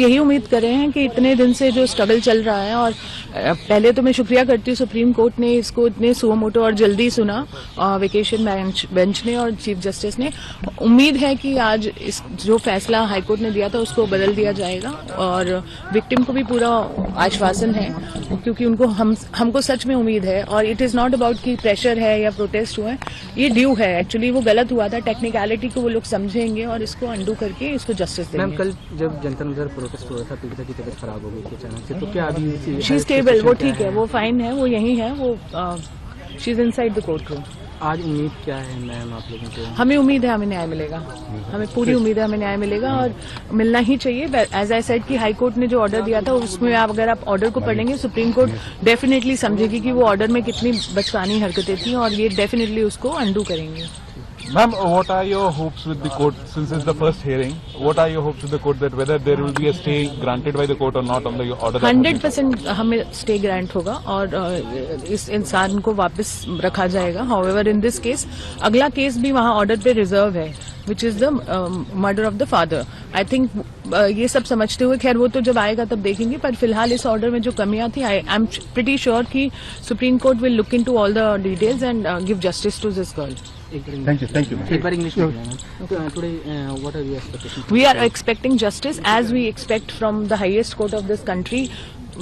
यही उम्मीद कर रहे हैं कि इतने दिन से जो स्ट्रगल चल रहा है, और पहले तो मैं शुक्रिया करती हूँ सुप्रीम कोर्ट ने इसको इतने सुओ मोटो और जल्दी सुना, वेकेशन बेंच ने और चीफ जस्टिस ने। उम्मीद है कि आज इस जो फैसला हाईकोर्ट ने दिया था उसको बदल दिया जाएगा, और विक्टिम को भी पूरा आश्वासन है, क्योंकि उनको हमको सच में उम्मीद है। और इट इज नॉट अबाउट कि प्रेशर है या प्रोटेस्ट हुए, ये ड्यू है। एक्चुअली वो गलत हुआ था, टेक्निकलिटी को वो लोग समझेंगे और इसको अंडू करके इसको जस्टिस देंगे। मैम, कल जब जनता नजर प्रोटेस्ट हो रहा था, पीड़िता की तबीयत खराब हो गई थी अचानक से, तो क्या अभी शी स्टेबल, वो ठीक है, वो फाइन है, वो यही है, वो she is inside the court room. आज उम्मीद क्या है मैम आप लोगों को? हमें उम्मीद है हमें न्याय मिलेगा, हमें पूरी उम्मीद है हमें न्याय मिलेगा, और मिलना ही चाहिए। एज आई सेड कि हाई कोर्ट ने जो ऑर्डर दिया था उसमें अगर आप ऑर्डर को पढ़ेंगे, सुप्रीम कोर्ट डेफिनेटली समझेगी कि वो ऑर्डर में कितनी बचकानी हरकतें थी, और ये डेफिनेटली उसको अंडू करेंगे। Ma'am, what are your hopes with the court since it's the first hearing? What are your hopes with the court that whether there will be a stay granted by the court or not on the order? 100% हमें stay grant होगा और इस इंसान को वापस रखा जाएगा। However in this case अगला केस भी वहाँ ऑर्डर पे रिजर्व है, which is the murder of the father. I think ये सब समझते हुए, खैर वो तो जब आएगा तब देखेंगे, पर फिलहाल इस ऑर्डर में जो कमियां थी, आई एम प्रिटी श्योर कि supreme court will look into all the details and give justice to this girl. Thank you. एक बार इंग्लिश में today what are your expectations? We are expecting justice as we expect from the highest court of this country.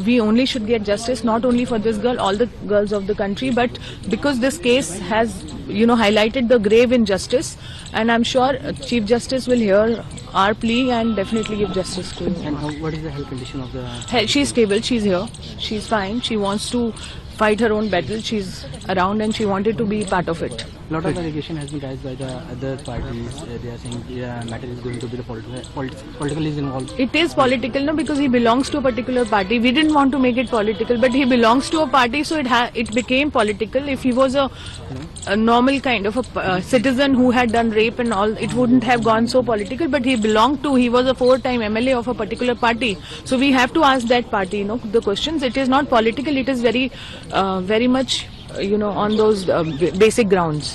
We only should get justice, not only for this girl, all the girls of the country, but because this case has, highlighted the grave injustice, and I'm sure Chief Justice will hear our plea and definitely give justice to her. And what is the health condition of the? She's stable, she's here, she's fine, she wants to fight her own battle, she's around and she wanted to be part of it. Lot of allegation has been raised by the other parties. They are saying the matter is going to be the political is involved. It is political, no, because he belongs to a particular party. We didn't want to make it political, but he belongs to a party, so it became political. If he was a normal kind of a citizen who had done rape and all, it wouldn't have gone so political. But he was a 4-time MLA of a particular party, so we have to ask that party, the questions. It is not political. It is very much, on those basic grounds.